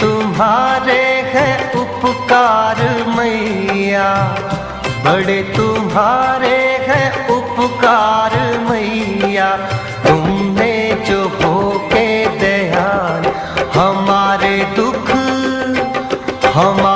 तुम्हारे हैं उपकार मैया, बड़े तुम्हारे हैं उपकार मैया। तुमने जो होके दयाल हमारे दुख हमारे